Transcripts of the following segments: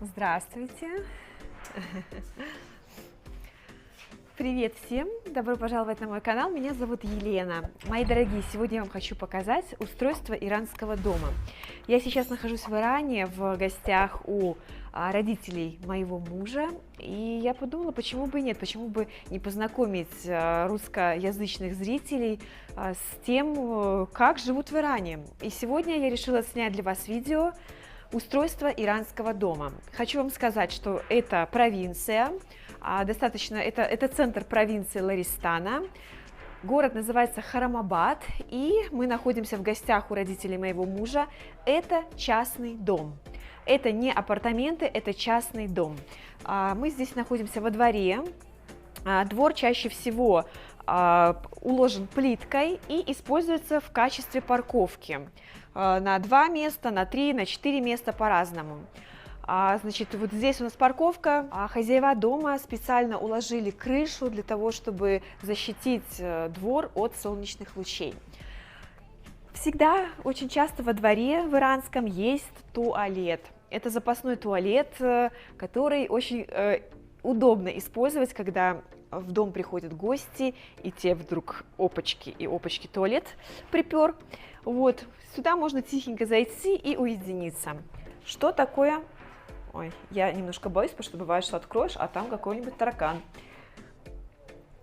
Здравствуйте! Привет всем! Добро пожаловать на мой канал, меня зовут Елена. Мои дорогие, сегодня я вам хочу показать устройство иранского дома. Я сейчас нахожусь в Иране, в гостях у родителей моего мужа, и я подумала, почему бы и нет, почему бы не познакомить русскоязычных зрителей с тем, как живут в Иране. И сегодня я решила снять для вас видео устройство иранского дома. Хочу вам сказать, что это провинция, это центр провинции Лористана. Город называется Харамабад, и мы находимся в гостях у родителей моего мужа. Это частный дом. Это не апартаменты, это частный дом. Мы здесь находимся во дворе. Двор чаще всего уложен плиткой и используется в качестве парковки. На 2 места, на 3, на 4 места по-разному. Значит, вот здесь у нас парковка. Хозяева дома специально уложили крышу для того, чтобы защитить двор от солнечных лучей. Всегда, очень часто во дворе в иранском есть туалет. Это запасной туалет, который очень удобно использовать, когда в дом приходят гости, и те вдруг опачки, туалет припер. Вот, сюда можно тихенько зайти и уединиться. Что такое? Ой, я немножко боюсь, потому что бывает, что откроешь, а там какой-нибудь таракан.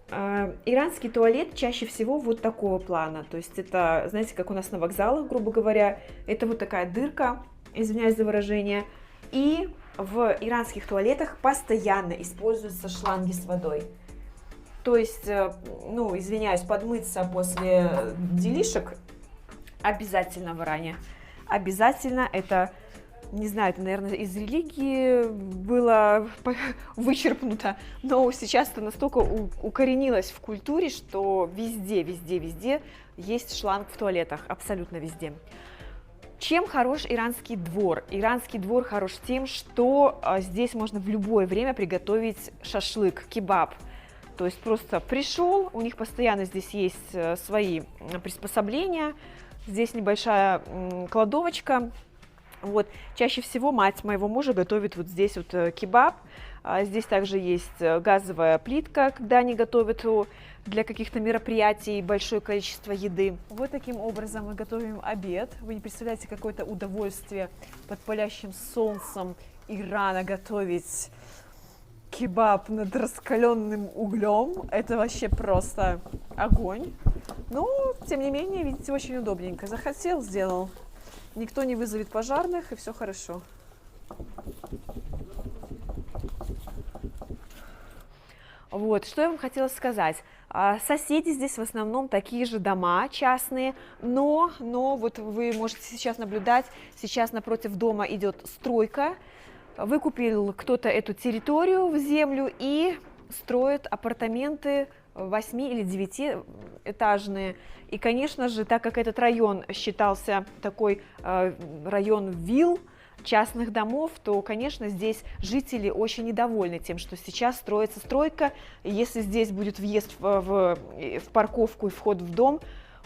Иранский туалет чаще всего вот такого плана. То есть это, знаете, как у нас на вокзалах, грубо говоря, это вот такая дырка, извиняюсь за выражение, и в иранских туалетах постоянно используются шланги с водой. То есть, ну, извиняюсь, подмыться после делишек обязательно в Иране. Обязательно, это, не знаю, это, наверное, из религии было вычеркнуто, но сейчас это настолько укоренилось в культуре, что везде есть шланг в туалетах, абсолютно везде. Чем хорош иранский двор? Иранский двор хорош тем, что здесь можно в любое время приготовить шашлык, кебаб. То есть просто пришел, у них постоянно здесь есть свои приспособления, здесь небольшая кладовочка. Вот. Чаще всего мать моего мужа готовит вот здесь вот кебаб. Здесь также есть газовая плитка, когда они готовят для каких-то мероприятий большое количество еды. Вот таким образом мы готовим обед. Вы не представляете, какое-то удовольствие под палящим солнцем Ирана готовить кебаб над раскаленным углем. Это вообще просто огонь. Но, тем не менее, видите, очень удобненько. Захотел, сделал. Никто не вызовет пожарных, и все хорошо. Вот, что я вам хотела сказать. Соседи здесь в основном такие же дома частные, но вот вы можете сейчас наблюдать, сейчас напротив дома идет стройка. Выкупил кто-то эту территорию в землю и строит апартаменты 8 или 9-этажные. И, конечно же, так как этот район считался такой район вилл, частных домов, то, конечно, здесь жители очень недовольны тем, что сейчас строится стройка. И если здесь будет въезд в парковку и вход в дом,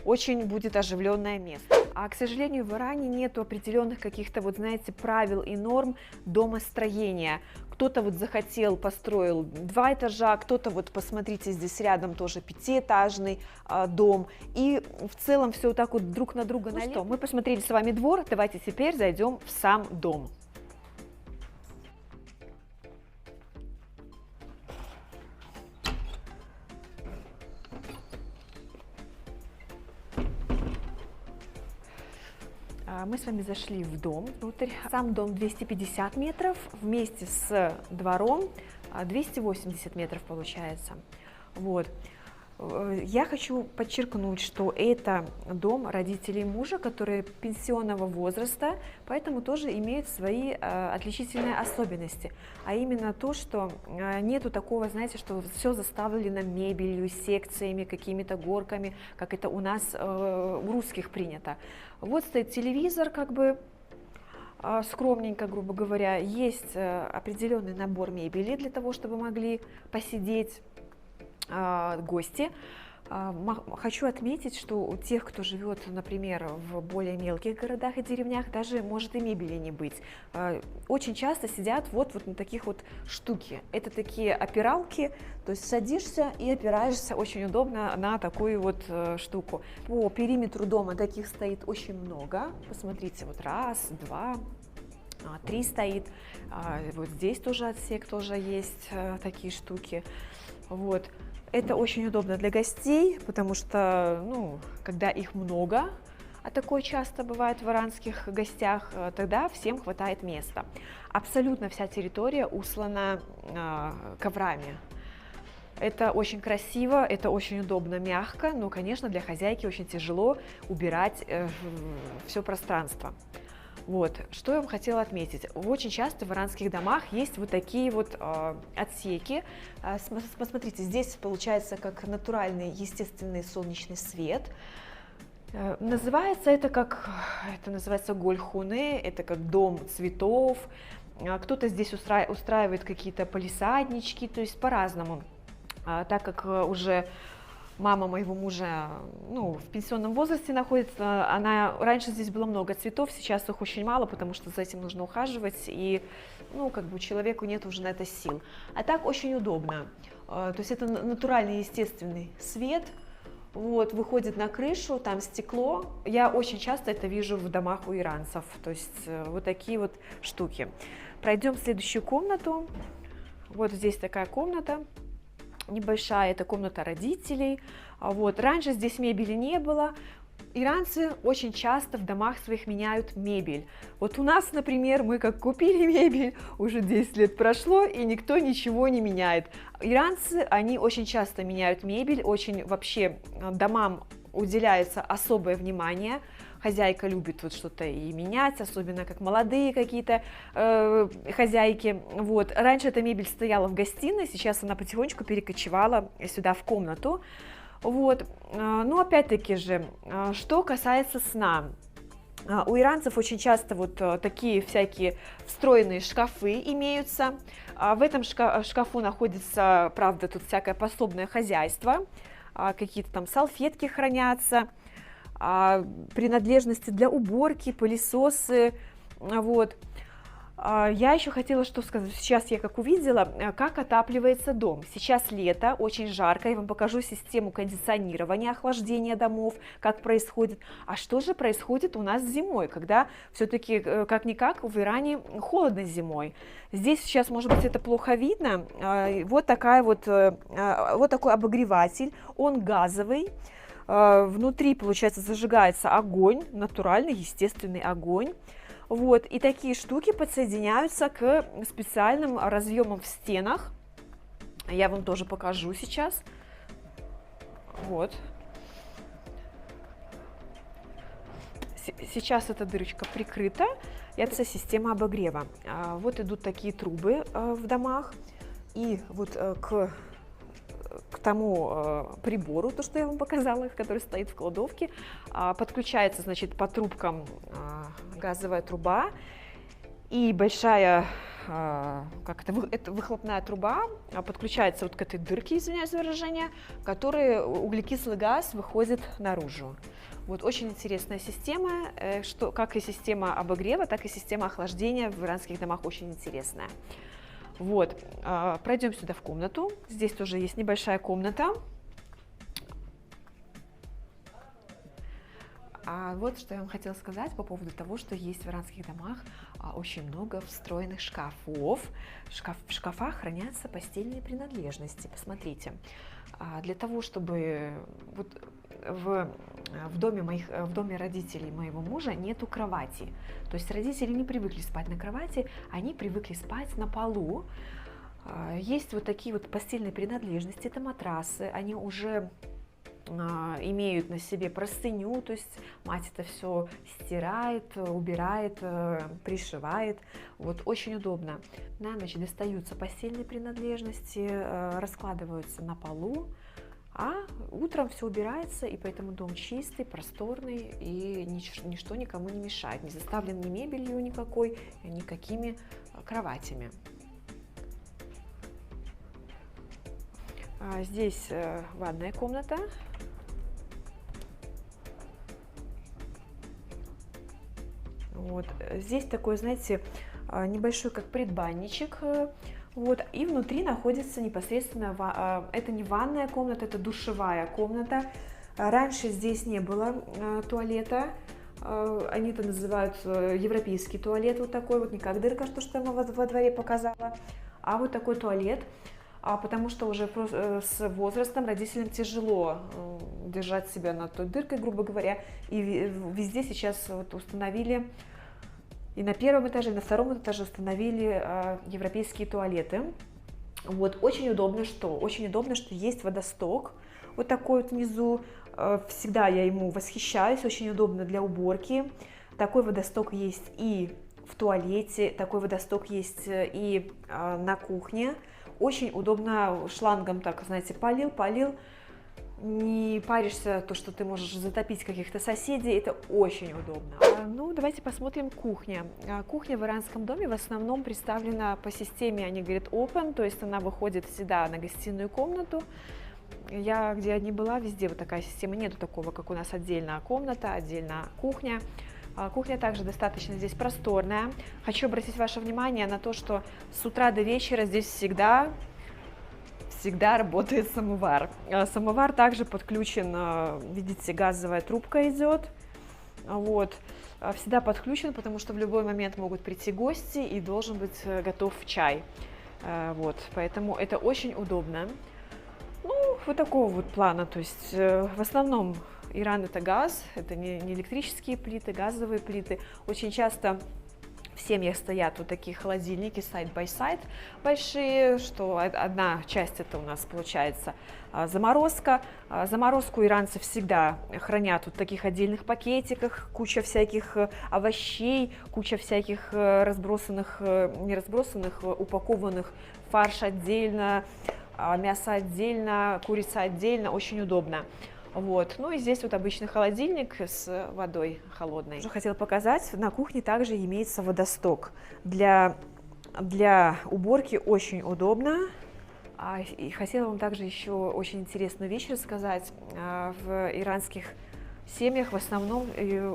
очень будет оживленное место. А, к сожалению, в Иране нет определенных каких-то, вот знаете, правил и норм домостроения. Кто-то вот захотел, построил 2 этажа, кто-то вот, посмотрите, здесь рядом тоже 5-этажный дом. И в целом все вот так вот друг на друга налеплено. Ну что, мы посмотрели с вами двор, давайте теперь зайдем в сам дом. Мы с вами зашли в дом внутрь. Сам дом 250 метров, вместе с двором 280 метров получается. Вот. Я хочу подчеркнуть, что это дом родителей мужа, которые пенсионного возраста, поэтому тоже имеют свои отличительные особенности. А именно то, что нету такого, знаете, что все заставлено мебелью, секциями, какими-то горками, как это у нас у русских принято. Вот стоит телевизор, как бы скромненько, грубо говоря, есть определенный набор мебели для того, чтобы могли посидеть гости. Хочу отметить, что у тех, кто живет, например, в более мелких городах и деревнях, даже может и мебели не быть. Очень часто сидят вот на таких вот штуки. Это такие опиралки, то есть садишься и опираешься, очень удобно на такую вот штуку. По периметру дома таких стоит очень много. Посмотрите, вот раз, два, три стоит. Вот здесь тоже отсек тоже есть такие штуки. Вот. Это очень удобно для гостей, потому что, ну, когда их много, а такое часто бывает в иранских гостях, тогда всем хватает места. Абсолютно вся территория услана коврами. Это очень красиво, это очень удобно, мягко, но, конечно, для хозяйки очень тяжело убирать все пространство. Вот, что я вам хотела отметить. Очень часто в иранских домах есть вот такие вот отсеки. Посмотрите, здесь получается как натуральный естественный солнечный свет. Называется это называется гольхуне, это как дом цветов. Кто-то здесь устраивает какие-то палисаднички, то есть по-разному. Так как уже мама моего мужа, ну, в пенсионном возрасте находится, раньше здесь было много цветов, сейчас их очень мало, потому что за этим нужно ухаживать, и, ну, как бы человеку нет уже на это сил. А так очень удобно, то есть это натуральный естественный свет, вот, выходит на крышу, там стекло, я очень часто это вижу в домах у иранцев, то есть вот такие вот штуки. Пройдем в следующую комнату, вот здесь такая комната. Небольшая, это комната родителей. Вот. Раньше здесь мебели не было. Иранцы очень часто в домах своих меняют мебель. Вот у нас, например, мы как купили мебель, уже 10 лет прошло, и никто ничего не меняет. Иранцы, они очень часто меняют мебель, очень вообще домам уделяется особое внимание. Хозяйка любит вот что-то и менять, особенно как молодые какие-то хозяйки. Вот. Раньше эта мебель стояла в гостиной, сейчас она потихонечку перекочевала сюда в комнату. Вот. Но опять-таки же, что касается сна. У иранцев очень часто вот такие всякие встроенные шкафы имеются. В этом шкафу находится, правда, тут всякое пособное хозяйство, какие-то там салфетки хранятся, принадлежности для уборки, пылесосы, вот. Я еще хотела что сказать, сейчас я как увидела, как отапливается дом. Сейчас лето, очень жарко, я вам покажу систему кондиционирования, охлаждения домов, как происходит. А что же происходит у нас зимой, когда все-таки как-никак в Иране холодно зимой. Здесь сейчас, может быть, это плохо видно, вот такой обогреватель, он газовый. Внутри, получается, зажигается огонь, натуральный, естественный огонь. Вот, и такие штуки подсоединяются к специальным разъемам в стенах. Я вам тоже покажу сейчас. Вот. Сейчас эта дырочка прикрыта. Это система обогрева. Вот идут такие трубы в домах. И вот к тому прибору, то, что я вам показала, который стоит в кладовке, подключается, значит, по трубкам газовая труба и большая, это выхлопная труба подключается вот к этой дырке, извиняюсь за выражение, которой углекислый газ выходит наружу. Вот очень интересная система, как и система обогрева, так и система охлаждения в иранских домах очень интересная. Вот, пройдем сюда в комнату. Здесь тоже есть небольшая комната. Вот что я вам хотела сказать по поводу того, что есть в иранских домах очень много встроенных шкафов. В шкафах хранятся постельные принадлежности. Посмотрите, для того, чтобы вот в доме родителей моего мужа нету кровати. То есть родители не привыкли спать на кровати, они привыкли спать на полу. Есть вот такие вот постельные принадлежности, это матрасы, они уже имеют на себе простыню, то есть мать это все стирает, убирает, пришивает, вот очень удобно. На ночь достаются постельные принадлежности, раскладываются на полу, а утром все убирается, и поэтому дом чистый, просторный, и ничто никому не мешает, не заставлен ни мебелью никакой, никакими кроватями. Здесь ванная комната. Вот. Здесь такой, знаете, небольшой как предбанничек. Вот. И внутри находится непосредственно, это не ванная комната, это душевая комната. Раньше здесь не было туалета. Они это называют европейский туалет, вот такой вот, не как дырка, что я во дворе показала, а вот такой туалет. Потому что уже с возрастом родителям тяжело держать себя над той дыркой, грубо говоря, и везде сейчас вот установили, и на первом этаже, и на втором этаже установили европейские туалеты. Вот, очень удобно, что есть водосток, вот такой вот внизу, всегда я ему восхищаюсь, очень удобно для уборки. Такой водосток есть и в туалете, такой водосток есть и на кухне. Очень удобно, шлангом так, знаете, полил, не паришься, то, что ты можешь затопить каких-то соседей, это очень удобно. Ну, давайте посмотрим кухня. Кухня в иранском доме в основном представлена по системе, они говорят, open, то есть она выходит всегда на гостиную комнату. Я где не была, везде вот такая система, нету такого, как у нас отдельная комната, отдельно кухня. Кухня также достаточно здесь просторная. Хочу обратить ваше внимание на то, что с утра до вечера здесь всегда работает самовар. Самовар также подключен, видите, газовая трубка идет. Вот. Всегда подключен, потому что в любой момент могут прийти гости и должен быть готов чай. Вот. Поэтому это очень удобно. Ну, вот такого вот плана. То есть в основном Иран это газ, это не электрические плиты, газовые плиты. Очень часто в семьях стоят вот такие холодильники side by side большие, что одна часть это у нас получается заморозка. Заморозку иранцы всегда хранят вот в таких отдельных пакетиках, куча всяких овощей, куча всяких разбросанных, не разбросанных, упакованных, фарш отдельно, мясо отдельно, курица отдельно, очень удобно. Вот. Ну и здесь вот обычный холодильник с водой холодной. Уже хотела показать, на кухне также имеется водосток. Для уборки очень удобно. И хотела вам также еще очень интересную вещь рассказать. В иранских семьях в основном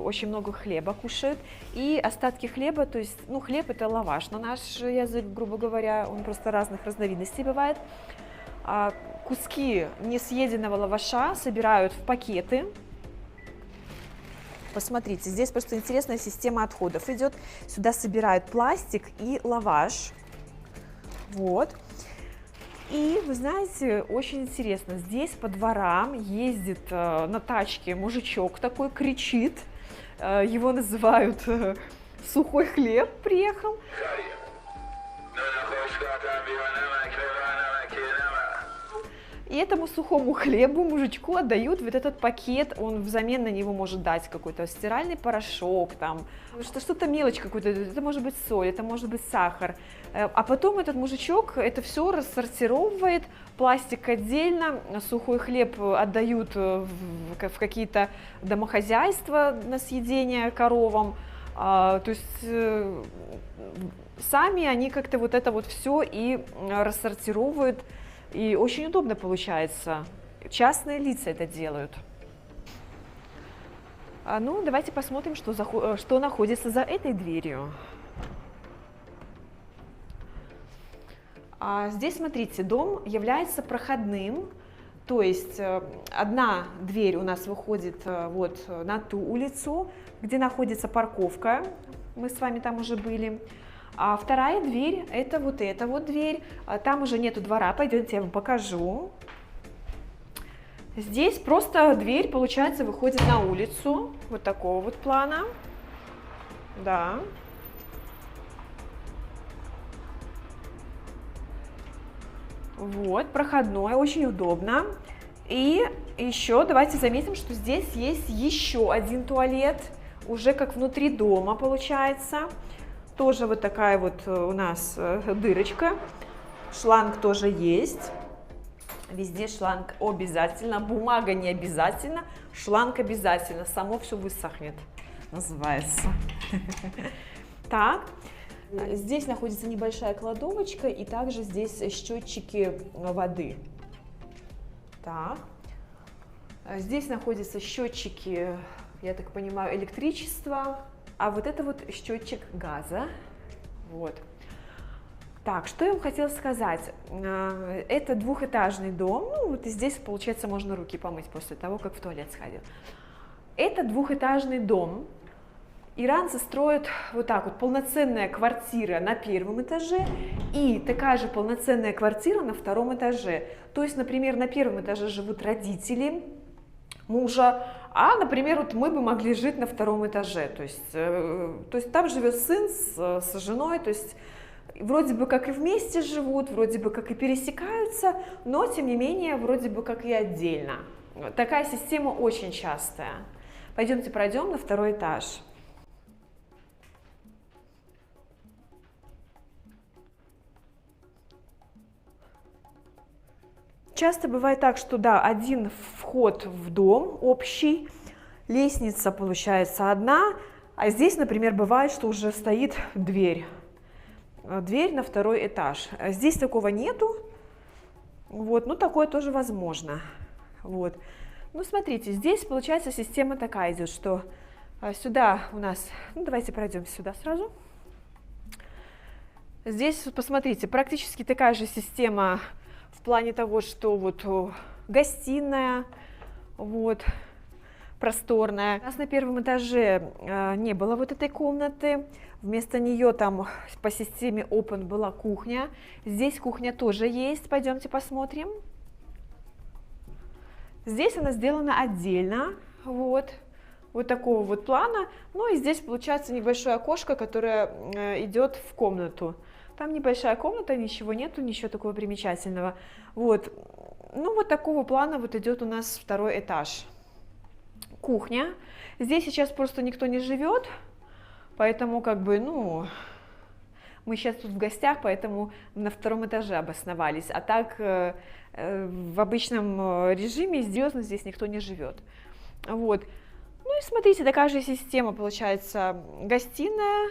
очень много хлеба кушают. И остатки хлеба, то есть, ну, хлеб это лаваш на наш язык, грубо говоря, он просто разных разновидностей бывает. Куски несъеденного лаваша собирают в пакеты. Посмотрите, здесь просто интересная система отходов идет. Сюда собирают пластик и лаваш. Вот. И, вы знаете, очень интересно, здесь по дворам ездит на тачке мужичок такой, кричит. Его называют сухой хлеб, приехал. И этому сухому хлебу мужичку отдают вот этот пакет, он взамен на него может дать какой-то стиральный порошок, там, что-то мелочь какую-то, это может быть соль, это может быть сахар. А потом этот мужичок это все рассортировывает, пластик отдельно, сухой хлеб отдают в какие-то домохозяйства на съедение коровам, то есть сами они как-то вот это вот все и рассортировывают. И очень удобно получается. Частные лица это делают. Ну, давайте посмотрим, что находится за этой дверью. Здесь, смотрите, дом является проходным. То есть одна дверь у нас выходит вот на ту улицу, где находится парковка. Мы с вами там уже были. А вторая дверь, это вот эта вот дверь, там уже нету двора, пойдемте я вам покажу. Здесь просто дверь, получается, выходит на улицу, вот такого вот плана, да. Вот, проходной, очень удобно. И еще давайте заметим, что здесь есть еще один туалет, уже как внутри дома получается. Тоже вот такая вот у нас дырочка. Шланг тоже есть. Везде шланг обязательно, бумага не обязательно, шланг обязательно, само все высохнет, называется. Так, здесь находится небольшая кладовочка, и также здесь счетчики воды. Так, здесь находятся счетчики, я так понимаю, электричества, а вот это вот счетчик газа. Вот. Так, что я вам хотела сказать, это двухэтажный дом, ну вот и здесь, получается, можно руки помыть после того, как в туалет сходил. Это двухэтажный дом, иранцы строят вот так вот, полноценная квартира на первом этаже и такая же полноценная квартира на втором этаже. То есть, например, на первом этаже живут родители мужа, а, например, вот мы бы могли жить на втором этаже, то есть там живет сын с женой, то есть вроде бы как и вместе живут, вроде бы как и пересекаются, но тем не менее вроде бы как и отдельно. Такая система очень частая. Пойдемте пройдем на второй этаж. Часто бывает так, что да, один вход в дом общий, лестница получается одна, а здесь, например, бывает, что уже стоит дверь на второй этаж. Здесь такого нету, вот, но такое тоже возможно. Вот. Ну, смотрите, здесь получается система такая идет, что сюда у нас, ну, давайте пройдем сюда сразу. Здесь, посмотрите, практически такая же система в плане того, что вот гостиная, вот, просторная. У нас на первом этаже не было вот этой комнаты, вместо нее там по системе Open была кухня. Здесь кухня тоже есть, пойдемте посмотрим. Здесь она сделана отдельно, вот такого вот плана. Ну и здесь получается небольшое окошко, которое идет в комнату. Там небольшая комната, ничего нету, ничего такого примечательного. Вот, ну вот такого плана вот идет у нас второй этаж. Кухня. Здесь сейчас просто никто не живет, поэтому как бы, ну, мы сейчас тут в гостях, поэтому на втором этаже обосновались. А так в обычном режиме здесь никто не живет. Вот. Ну и смотрите, такая же система получается. Гостиная.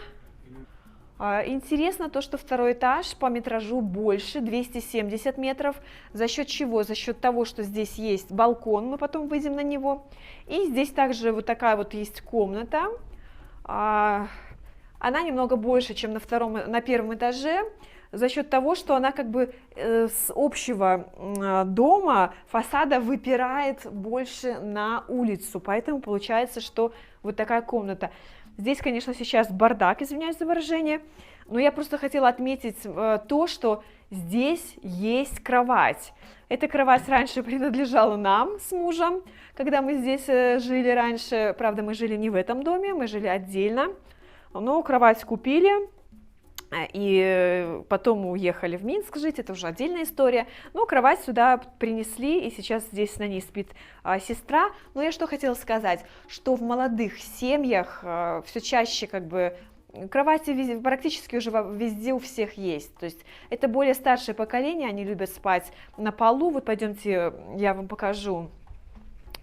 Интересно то, что второй этаж по метражу больше, 270 метров. За счет чего? За счет того, что здесь есть балкон, мы потом выйдем на него. И здесь также вот такая вот есть комната. Она немного больше, чем на первом этаже, за счет того, что она как бы с общего дома, фасада выпирает больше на улицу. Поэтому получается, что вот такая комната. Здесь, конечно, сейчас бардак, извиняюсь за выражение, но я просто хотела отметить то, что здесь есть кровать. Эта кровать раньше принадлежала нам с мужем, когда мы здесь жили раньше. Правда, мы жили не в этом доме, мы жили отдельно, но кровать купили. И потом уехали в Минск жить, это уже отдельная история. Но кровать сюда принесли, и сейчас здесь на ней спит сестра. Но я что хотела сказать, что в молодых семьях все чаще как бы кровати практически уже везде у всех есть. То есть это более старшее поколение, они любят спать на полу. Вот пойдемте, я вам покажу,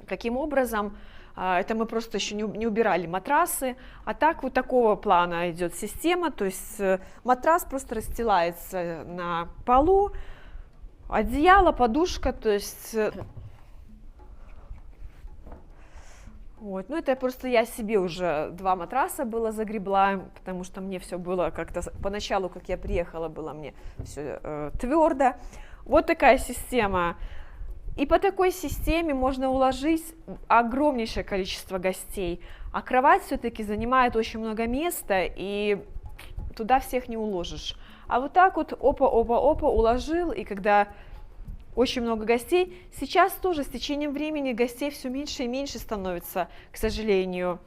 каким образом. Это мы просто еще не убирали матрасы, а так вот такого плана идет система, то есть матрас просто расстилается на полу, одеяло, подушка, то есть вот, ну это просто я себе уже 2 матраса было загребла, потому что мне все было как-то поначалу, как я приехала, было мне все твердо. Вот такая система. И по такой системе можно уложить огромнейшее количество гостей, а кровать все-таки занимает очень много места, и туда всех не уложишь. А вот так вот опа-опа-опа уложил, и когда очень много гостей, сейчас тоже с течением времени гостей все меньше и меньше становится, к сожалению.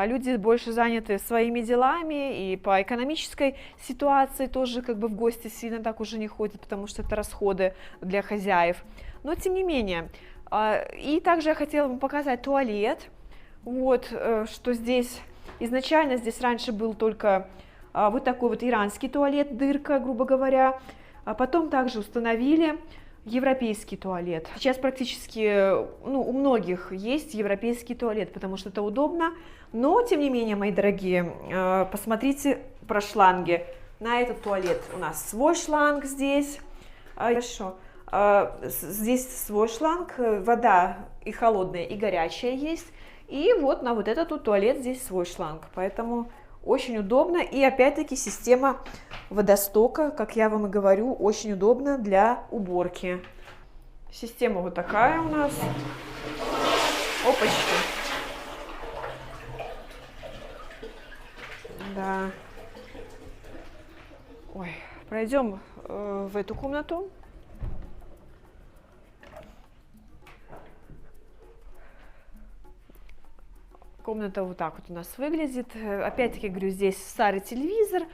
люди больше заняты своими делами, и по экономической ситуации тоже как бы в гости сильно так уже не ходят, потому что это расходы для хозяев. Но тем не менее. И также я хотела вам показать туалет. Вот, что здесь изначально здесь раньше был только вот такой вот иранский туалет, дырка, грубо говоря. А потом также установили европейский туалет. Сейчас практически, ну, у многих есть европейский туалет, потому что это удобно. Но, тем не менее, мои дорогие, посмотрите про шланги. На этот туалет у нас свой шланг здесь. Хорошо. Здесь свой шланг, вода и холодная, и горячая есть. И вот на вот этот вот туалет здесь свой шланг. Поэтому очень удобно. И опять-таки система водостока, как я вам и говорю, очень удобна для уборки. Система вот такая у нас. Опачки. Да. Ой, пройдем в эту комнату. Комната вот так вот у нас выглядит. Опять-таки, говорю, здесь старый телевизор,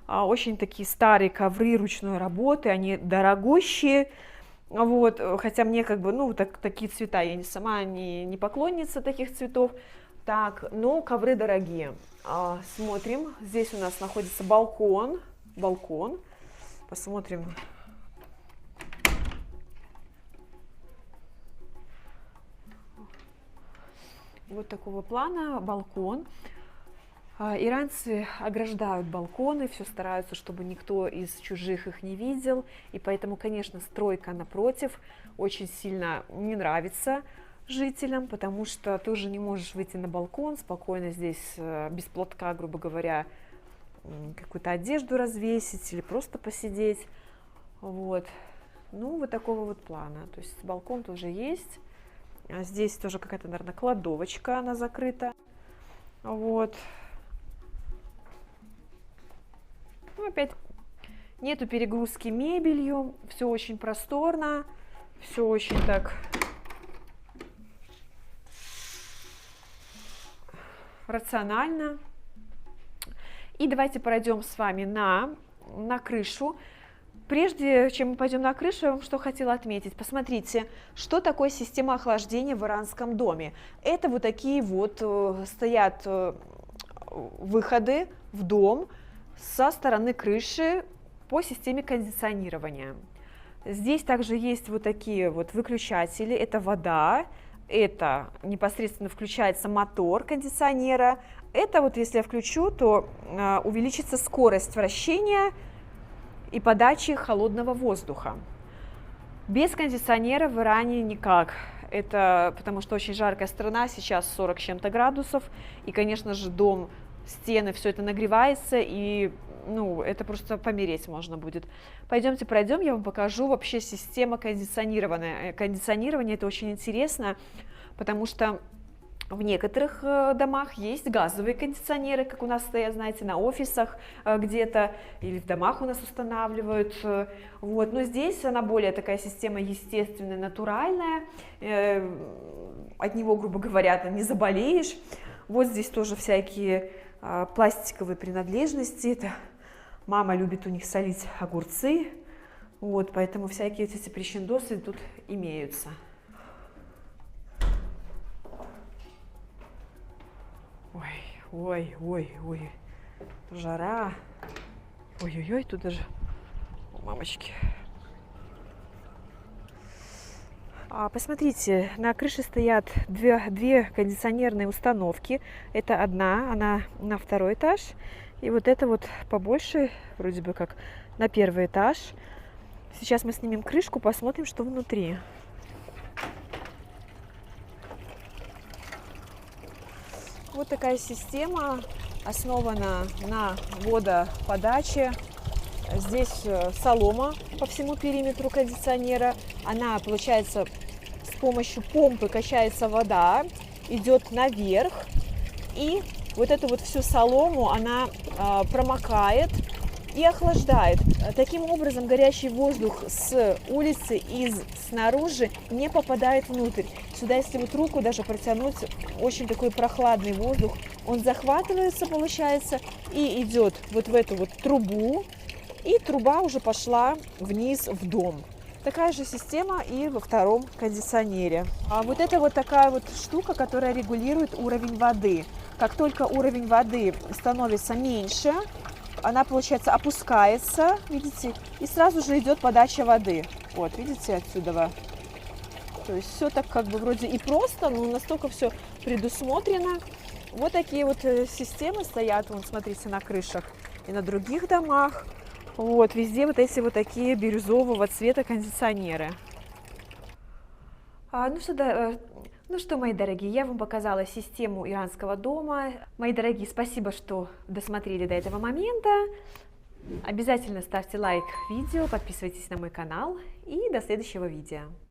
очень такие старые ковры ручной работы, они дорогущие. Вот, хотя мне как бы, ну, такие цвета, я сама не поклонница таких цветов. Так, но ковры дорогие. Смотрим, здесь у нас находится балкон. Посмотрим. Вот такого плана балкон. Иранцы ограждают балконы, все стараются, чтобы никто из чужих их не видел. И поэтому, конечно, стройка напротив очень сильно не нравится жителям, потому что ты уже не можешь выйти на балкон спокойно здесь без платка, грубо говоря, какую-то одежду развесить или просто посидеть. Вот. Ну, вот такого вот плана. То есть балкон тоже есть. Здесь тоже какая-то, наверное, кладовочка, она закрыта. Вот. Ну, опять нету перегрузки мебелью, все очень просторно, все очень так рационально. И давайте пройдем с вами на крышу. Прежде чем мы пойдем на крышу, я вам что хотела отметить. Посмотрите, что такое система охлаждения в иранском доме. Это вот такие вот стоят выходы в дом со стороны крыши по системе кондиционирования. Здесь также есть вот такие вот выключатели. Это вода, это непосредственно включается мотор кондиционера. Это вот если я включу, то увеличится скорость вращения и подачи холодного воздуха. Без кондиционера в Иране никак. Это потому что очень жаркая страна, сейчас 40 с чем-то градусов, и, конечно же, дом, стены, все это нагревается, и, ну, это просто помереть можно будет. Пойдемте пройдем, я вам покажу вообще система кондиционирования. Кондиционирование — это очень интересно, потому что в некоторых домах есть газовые кондиционеры, как у нас стоят, знаете, на офисах где-то, или в домах у нас устанавливают. Вот. Но здесь она более такая система естественная, натуральная, от него, грубо говоря, не заболеешь. Вот здесь тоже всякие пластиковые принадлежности. Это мама любит у них солить огурцы, вот, поэтому всякие эти прищендосы тут имеются. Ой, жара. Ой-ой-ой, тут даже, мамочки. Посмотрите, на крыше стоят две кондиционерные установки. Это одна, она на второй этаж. И вот это вот побольше, вроде бы как на первый этаж. Сейчас мы снимем крышку, посмотрим, что внутри. Вот такая система, основана на водоподаче. Здесь солома по всему периметру кондиционера. Она, получается, с помощью помпы качается вода, идет наверх. И вот эту вот всю солому она промокает и охлаждает. Таким образом, горячий воздух с улицы и снаружи не попадает внутрь. Сюда, если вот руку даже протянуть, очень такой прохладный воздух он захватывается, получается, и идет вот в эту вот трубу, и труба уже пошла вниз в дом. Такая же система и во втором кондиционере. А вот это вот такая вот штука, которая регулирует уровень воды. Как только уровень воды становится меньше, она, получается, опускается, видите, и сразу же идет подача воды. Вот, видите, отсюда. То есть все так как бы вроде и просто, но настолько все предусмотрено. Вот такие вот системы стоят, вон, смотрите, на крышах и на других домах. Вот, везде вот эти вот такие бирюзового цвета кондиционеры. Ну что, мои дорогие, я вам показала систему иранского дома. Мои дорогие, спасибо, что досмотрели до этого момента. Обязательно ставьте лайк видео, подписывайтесь на мой канал и до следующего видео.